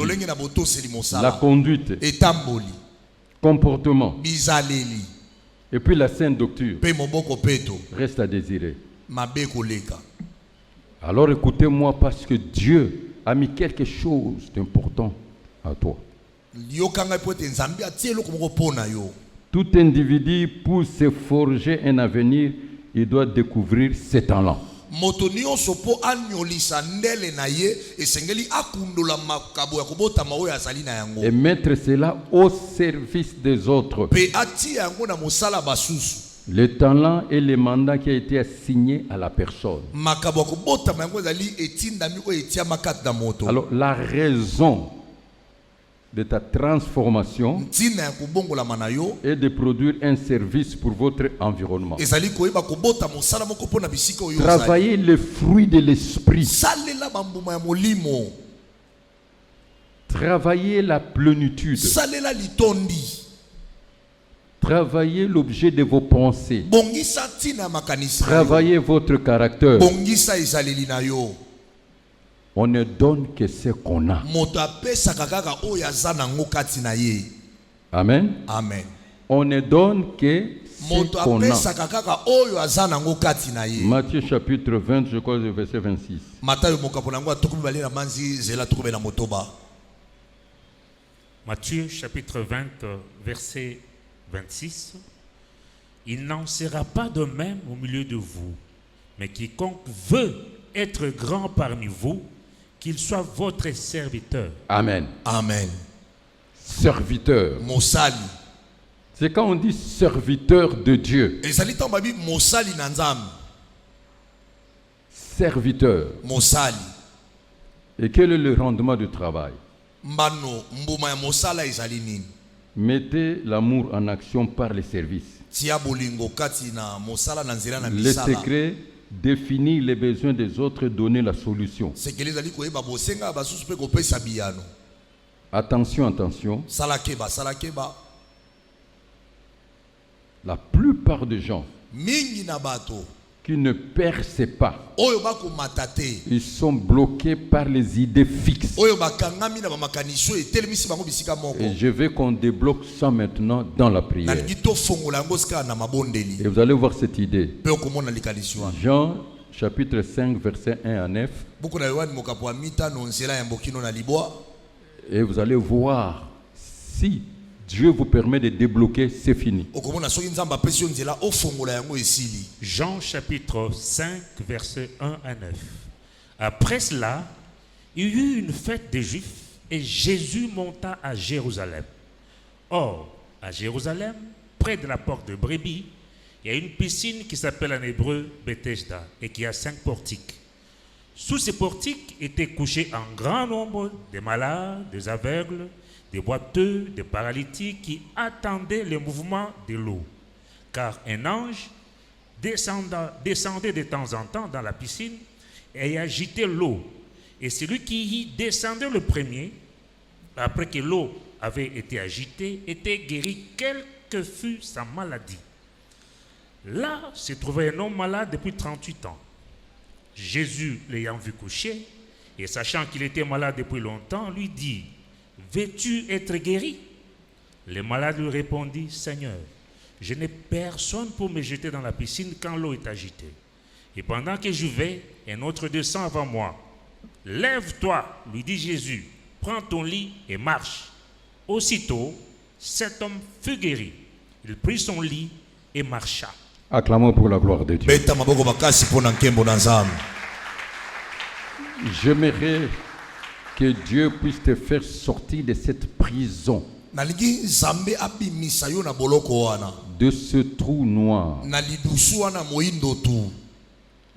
la conduite, comportement, et puis la sainte doctrine reste à désirer. Alors écoutez-moi, parce que Dieu a mis quelque chose d'important à toi. Tout individu, pour se forger un avenir, il doit découvrir ses talents. Et mettre cela au service des autres. Le talent et le mandat qui a été assigné à la personne. Alors la raison de ta transformation et de produire un service pour votre environnement. Travaillez les fruits de l'esprit. Travaillez la plénitude. Travaillez l'objet de vos pensées. Travaillez votre caractère. On ne donne que ce qu'on a. Amen. Amen. On ne donne que ce qu'on a. Matthieu chapitre 20, je crois, verset 26. Matthieu chapitre 20, verset 26. Il n'en sera pas de même au milieu de vous, mais quiconque veut être grand parmi vous, qu'il soit votre serviteur. Amen. Amen. Serviteur. Mosali. C'est quand on dit serviteur de Dieu. Serviteur. Mosali. Et quel est le rendement du travail? Mettez l'amour en action par les services. Le secret, définir les besoins des autres et donner la solution. Attention, attention. La plupart des gens qui ne percent pas, ils sont bloqués par les idées fixes. Et je veux qu'on débloque ça maintenant dans la prière. Et vous allez voir cette idée. Jean chapitre 5 verset 1 à 9. Et vous allez voir si Dieu vous permet de débloquer, c'est fini. Jean chapitre 5, versets 1 à 9. Après cela, il y eut une fête des Juifs et Jésus monta à Jérusalem. Or, à Jérusalem, près de la porte de Brebis, il y a une piscine qui s'appelle en hébreu Bethesda et qui a 5 portiques. Sous ces portiques étaient couchés un grand nombre de malades, des aveugles, des boiteux, des paralytiques qui attendaient le mouvement de l'eau. Car un ange descendait de temps en temps dans la piscine et agitait l'eau. Et celui qui y descendait le premier, après que l'eau avait été agitée, était guéri, quelle que fût sa maladie. Là se trouvait un homme malade depuis 38 ans. Jésus, l'ayant vu coucher, et sachant qu'il était malade depuis longtemps, lui dit: veux-tu être guéri? Le malade lui répondit: Seigneur, je n'ai personne pour me jeter dans la piscine quand l'eau est agitée. Et pendant que je vais, un autre descend avant moi. Lève-toi, lui dit Jésus, prends ton lit et marche. Aussitôt, cet homme fut guéri. Il prit son lit et marcha. Acclamons pour la gloire de Dieu. J'aimerais que Dieu puisse te faire sortir de cette prison, de ce trou noir.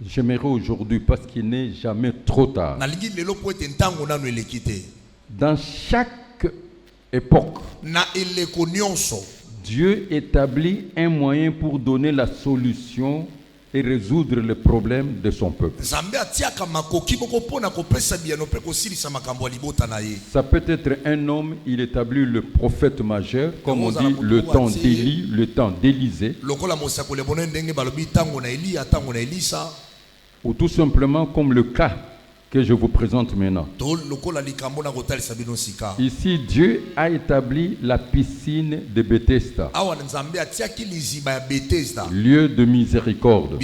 J'aimerais aujourd'hui, parce qu'il n'est jamais trop tard, dans chaque époque, Dieu établit un moyen pour donner la solution et résoudre les problèmes de son peuple. Ça peut être un homme, il établit le prophète majeur, comme on dit le temps d'Élie, le temps d'Élisée, ou tout simplement comme le cas que je vous présente maintenant. Ici, Dieu a établi la piscine de Bethesda, lieu de miséricorde,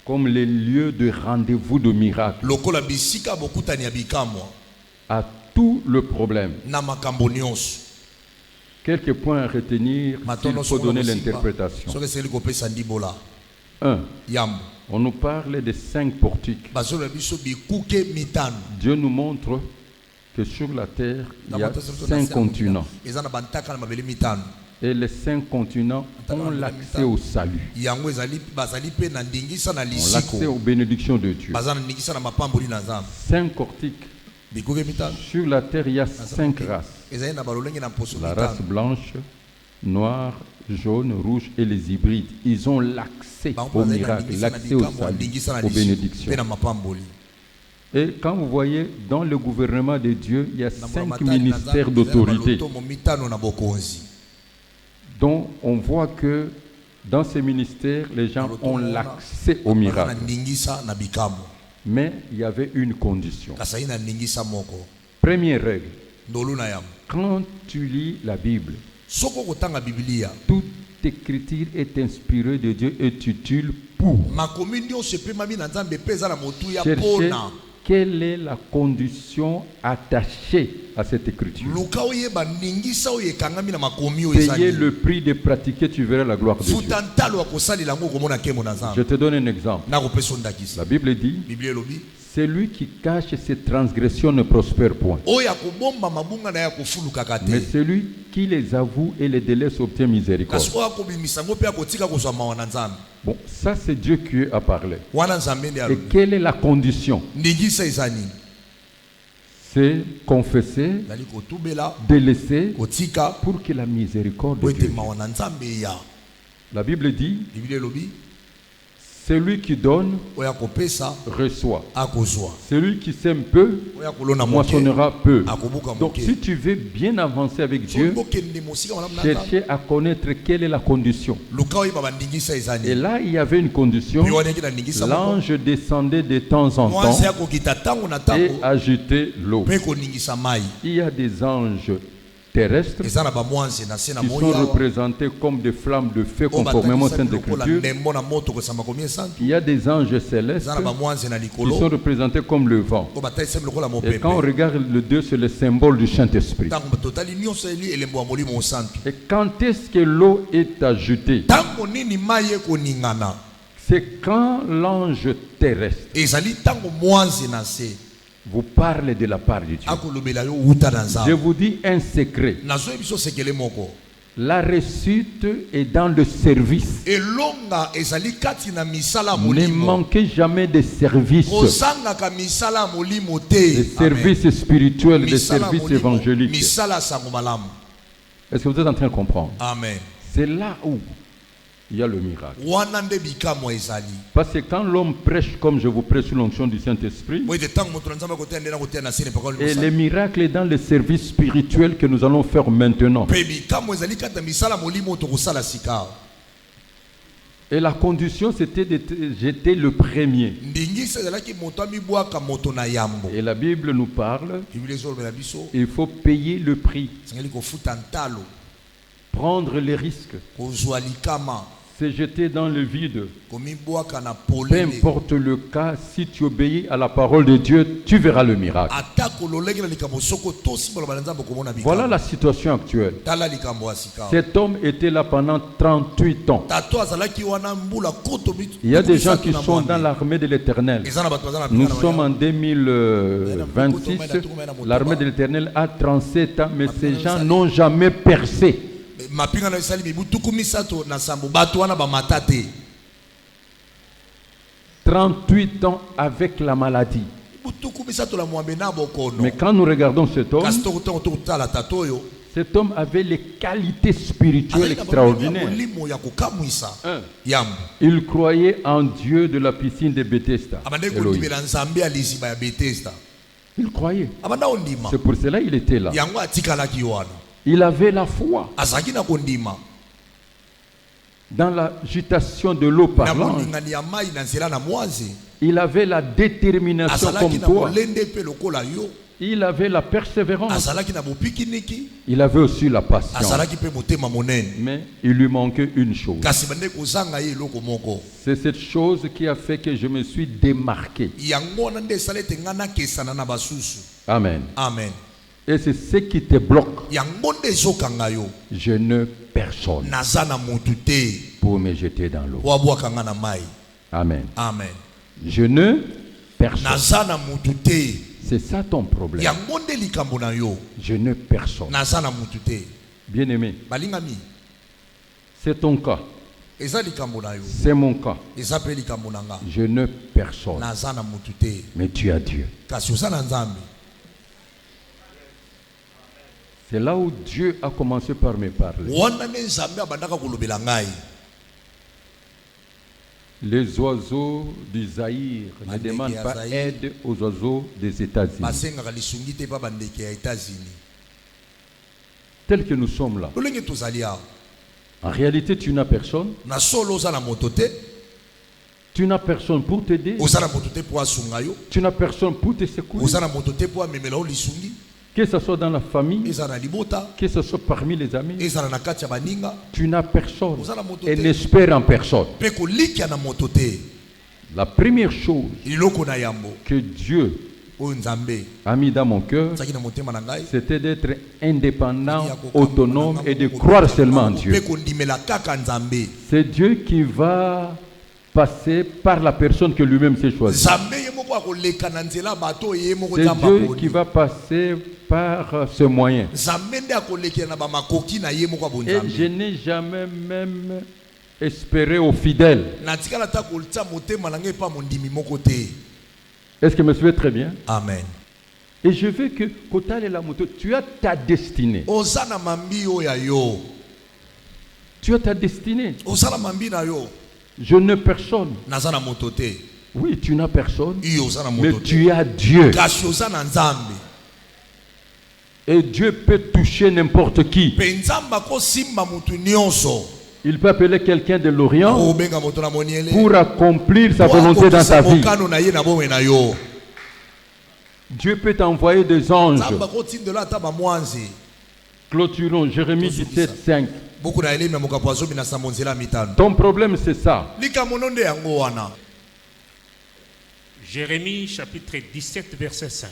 comme les lieux de rendez-vous de miracles, à tout le problème. Quelques points à retenir s'il faut donner l'interprétation. 1. On nous parle de 5 portiques. Dieu nous montre que sur la terre, il y a 5 continents. Et les 5 continents ont l'accès au salut, ont l'accès aux bénédictions de Dieu. 5 portiques. Sur la terre, il y a 5 races. La race blanche, noire, jaune, rouge et les hybrides. Ils ont l'accès au miracle, l'accès au salut, aux bénédictions. Et quand vous voyez dans le gouvernement de Dieu, il y a 5 ministères d'autorité. Donc on voit que dans ces ministères, les gens ont l'accès au miracle. Mais il y avait une condition. Première règle. Quand tu lis la Bible, toute écriture est inspirée de Dieu et utile pour chercher quelle est la condition attachée à cette écriture. Payer le prix de pratiquer, tu verras la gloire de Dieu. Je te donne un exemple. La Bible dit, celui qui cache ses transgressions ne prospère point. Mais celui qui les avoue et les délaisse obtient miséricorde. Bon, ça c'est Dieu qui a parlé. Et quelle est la condition? C'est confesser, délaisser pour que la miséricorde de Dieu. La Bible dit, celui qui donne reçoit. Celui qui sème peu moissonnera peu. Donc si tu veux bien avancer avec Dieu, cherchez à connaître quelle est la condition. Et là, il y avait une condition. L'ange descendait de temps en temps et agitait l'eau. Il y a des anges terrestres qui sont représentés comme des flammes de feu conformément à Sainte Écriture. Il y a des anges célestes qui sont représentés comme le vent. Et quand on regarde le Dieu, c'est le symbole du Saint-Esprit. Et quand est-ce que l'eau est ajoutée? C'est quand l'ange terrestre vous parlez de la part de Dieu. Je vous dis un secret. La réussite est dans le service. Ne manquez jamais de service. Des services spirituels, des services évangéliques. Est-ce que vous êtes en train de comprendre? Amen. C'est là où il y a le miracle. Parce que quand l'homme prêche comme je vous prêche sous l'onction du Saint-Esprit, et les miracles est dans le service spirituel que nous allons faire maintenant. Et la condition c'était de jeter le premier. Et la Bible nous parle, il faut payer le prix, prendre les risques, se jeter dans le vide. Peu importe le cas, si tu obéis à la parole de Dieu, tu verras le miracle. Voilà la situation actuelle. Cet homme était là pendant 38 ans. Il y a des gens qui sont dans l'armée de l'Éternel. Nous sommes en 2026. L'armée de l'Éternel a 37 ans, mais ces gens n'ont jamais percé. 38 ans avec la maladie. Mais quand nous regardons cet homme avait les qualités spirituelles extraordinaires. Il croyait en Dieu de la piscine de Bethesda. Il croyait. C'est pour cela qu'il était là. Il avait la foi dans l'agitation de l'eau parlante. Il avait la détermination comme toi. Il avait la persévérance. Il avait aussi la patience. Mais il lui manquait une chose. C'est cette chose qui a fait que je me suis démarqué. Amen. Amen. Et c'est ce qui te bloque. Je ne personne pour me jeter dans l'eau. Amen. Amen. Je ne personne. C'est ça ton problème. Je ne personne. Bien aimé. C'est ton cas. C'est mon cas. Je ne personne. Mais tu as Dieu. C'est là où Dieu a commencé par me parler. Les oiseaux du Zaïre ne demandent pas aide aux oiseaux des États-Unis. Tel que nous sommes là. En réalité, tu n'as personne. Tu n'as personne pour t'aider. Tu n'as personne pour te secourir. Que ce soit dans la famille, que ce soit parmi les amis, tu n'as personne et n'espère en personne. La première chose que Dieu a mis dans mon cœur, c'était d'être indépendant, autonome et de croire seulement en Dieu. C'est Dieu qui va passer par la personne que lui-même s'est choisie. C'est Dieu qui va passer par ce moyen. Et je n'ai jamais même espéré aux fidèles. Est-ce que me suivez très bien? Amen. Et je veux que tu as ta destinée. Tu as ta destinée. Je n'ai personne. Oui, tu n'as personne. Mais tu as Dieu. Et Dieu peut toucher n'importe qui. Il peut appeler quelqu'un de l'Orient pour accomplir sa volonté dans ta vie. Dieu peut t'envoyer des anges. Clôturons Jérémie 17, 5. Ton problème, c'est ça. Jérémie chapitre 17, verset 5.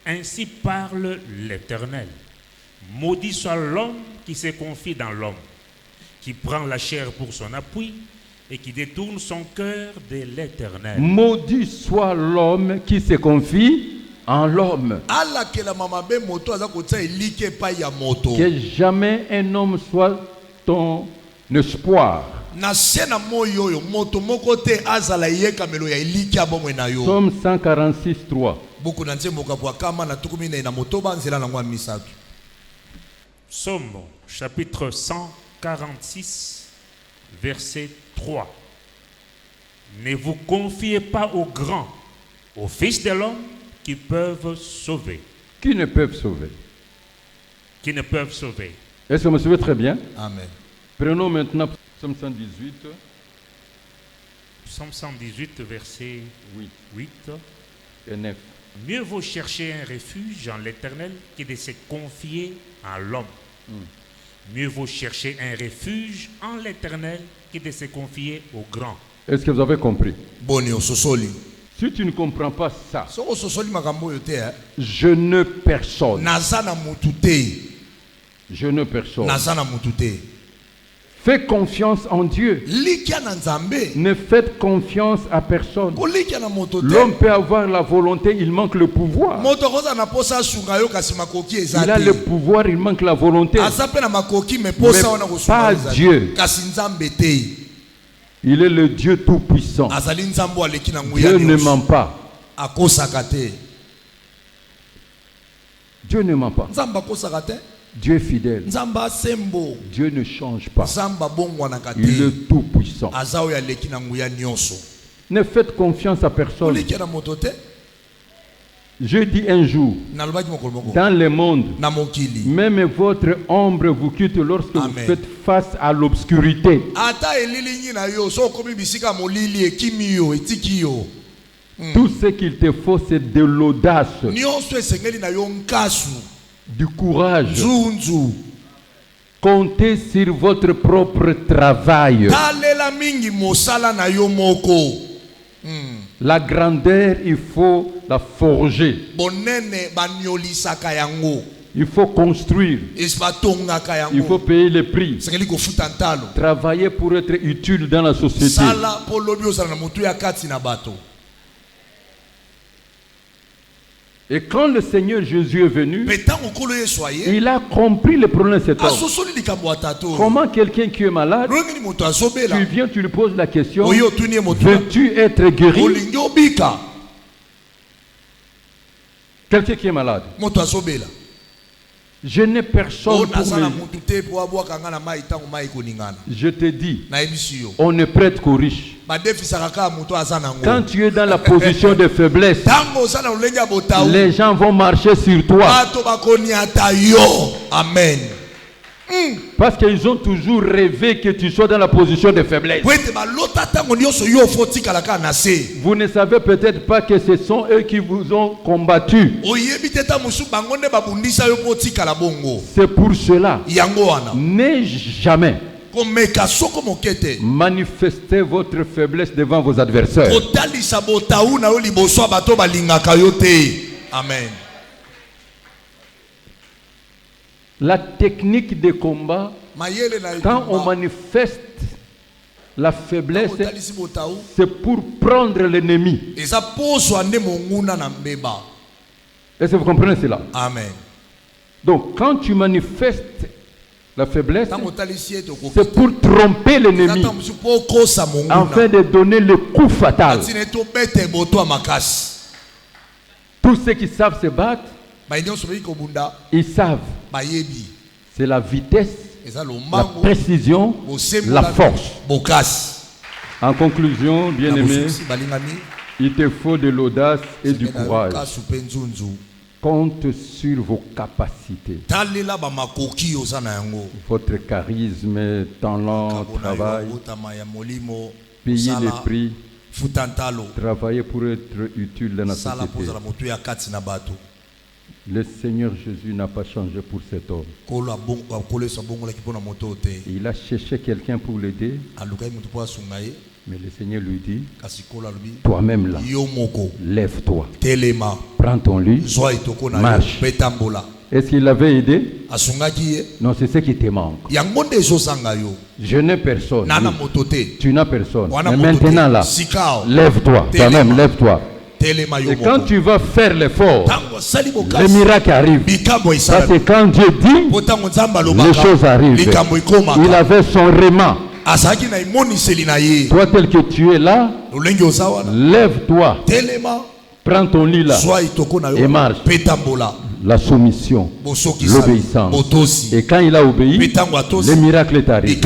Ainsi parle l'Éternel. Maudit soit l'homme qui se confie dans l'homme, qui prend la chair pour son appui et qui détourne son cœur de l'Éternel. Maudit soit l'homme qui se confie en l'homme. Que jamais un homme soit ton espoir. Somme 146, 3. Somme chapitre 146, verset 3. Ne vous confiez pas aux grands, aux fils de l'homme qui peuvent sauver. Qui ne peuvent sauver. Qui ne peuvent sauver. Est-ce que vous me suivez très bien? Amen. Prenons maintenant Psaume 118. Psaume 118, verset 8 et 9. Mieux vaut chercher un refuge en l'Éternel que de se confier à l'homme. Mieux vaut chercher un refuge en l'Éternel que de se confier aux grands. Est-ce que vous avez compris? Si tu ne comprends pas ça, je ne personne. Je ne personne. Fais confiance en Dieu. Ne faites confiance à personne. L'homme peut avoir la volonté, il manque le pouvoir. Il a le pouvoir, il manque la volonté. Mais pas Dieu. Il est le Dieu tout-puissant. Dieu ne ment pas. Dieu ne ment pas. Dieu est fidèle. Dieu ne change pas. Il est tout-puissant. Ne faites confiance à personne. Je dis un jour, dans le monde, même votre ombre vous quitte lorsque vous faites face à l'obscurité. Tout ce qu'il te faut, c'est de l'audace, du courage. Comptez sur votre propre travail. La grandeur, il faut la forger. Il faut construire. Il faut payer les prix. Travailler pour être utile dans la société. Et quand le Seigneur Jésus est venu, il a compris le problème de cet homme. Comment quelqu'un qui est malade, tu viens, tu lui poses la question, veux-tu être guéri? Quelqu'un qui est malade. Je n'ai personne pour Je te dis, on ne prête qu'aux riches. Quand tu es dans la position de faiblesse, les gens vont marcher sur toi. Amen. Parce qu'ils ont toujours rêvé que tu sois dans la position de faiblesse. Vous ne savez peut-être pas que ce sont eux qui vous ont combattu. C'est pour cela. N'ayez jamais manifestez votre faiblesse devant vos adversaires. Amen. La technique de combat, quand on manifeste la faiblesse, c'est pour prendre l'ennemi. Est-ce que vous comprenez cela? Amen. Donc, quand tu manifestes la faiblesse, c'est pour tromper l'ennemi, afin de donner le coup fatal. Tous ceux qui savent se battre, ils savent. C'est la vitesse, la précision, la force. En conclusion, bien-aimé, il te faut de l'audace et du courage. Compte sur vos capacités. Votre charisme, talent, travail. Payez les prix. Travaillez pour être utile dans la société. Le Seigneur Jésus n'a pas changé pour cet homme. Il a cherché quelqu'un pour l'aider. Mais le Seigneur lui dit, toi-même là, lève-toi, prends ton lit, marche. Est-ce qu'il l'avait aidé? Non, c'est ce qui te manque. Je n'ai personne. Tu n'as personne. Mais maintenant là, lève-toi, toi-même, lève-toi. Et quand tu vas faire l'effort, le miracle arrive. Parce que quand Dieu dit, les choses arrivent. Il avait son réman. Toi tel que tu es là, lève-toi, prends ton lit là et marche. La soumission, l'obéissance. Et quand il a obéi, le miracle est arrivé.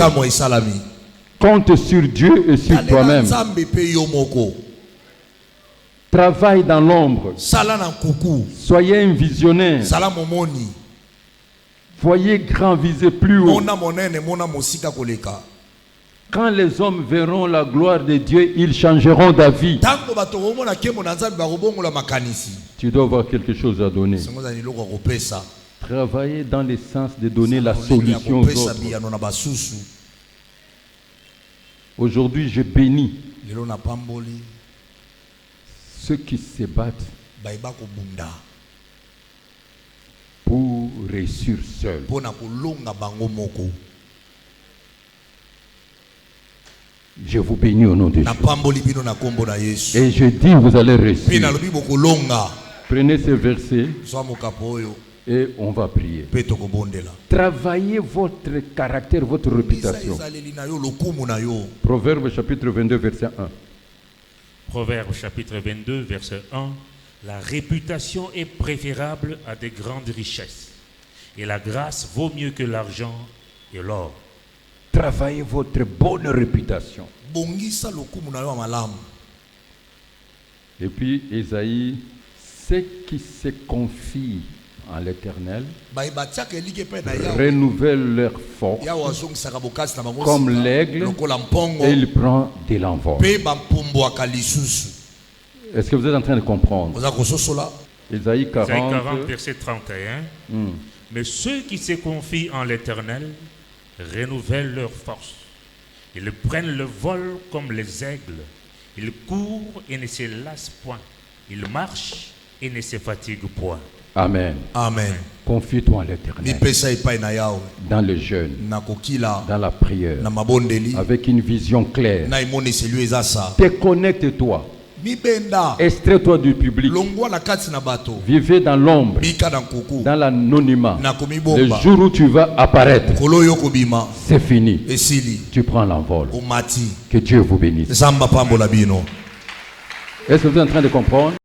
Compte sur Dieu et sur toi-même. Travaille dans l'ombre. Soyez un visionnaire. Voyez grand, visez plus haut. Quand les hommes verront la gloire de Dieu, ils changeront d'avis. Tu dois avoir quelque chose à donner. Travaillez dans le sens de donner la solution aux autres. Aujourd'hui, je bénis ceux qui se battent pour réussir seuls. Je vous bénis au nom de Jésus. Et je dis, vous allez réussir. Prenez ce verset et on va prier. Travaillez votre caractère, votre réputation. Proverbe chapitre 22, verset 1. Proverbe chapitre 22, verset 1. La réputation est préférable à des grandes richesses, et la grâce vaut mieux que l'argent et l'or. Travaillez votre bonne réputation. Et puis Ésaïe, ceux qui se confient en l'Éternel renouvellent leur force comme l'aigle, et il prend de l'envol. Est-ce que vous êtes en train de comprendre? Ésaïe 40, verset 31. Mais ceux qui se confient en l'Éternel renouvellent leur force. Ils prennent le vol comme les aigles. Ils courent et ne se lassent point. Ils marchent et ne se fatiguent point. Amen. Amen. Confie-toi en l'Éternel. Dans le jeûne, dans la prière, avec une vision claire. Déconnecte-toi. Extrais-toi du public. Vivez dans l'ombre, dans l'anonymat. Le jour où tu vas apparaître, c'est fini. Tu prends l'envol. Que Dieu vous bénisse. Est-ce que vous êtes en train de comprendre?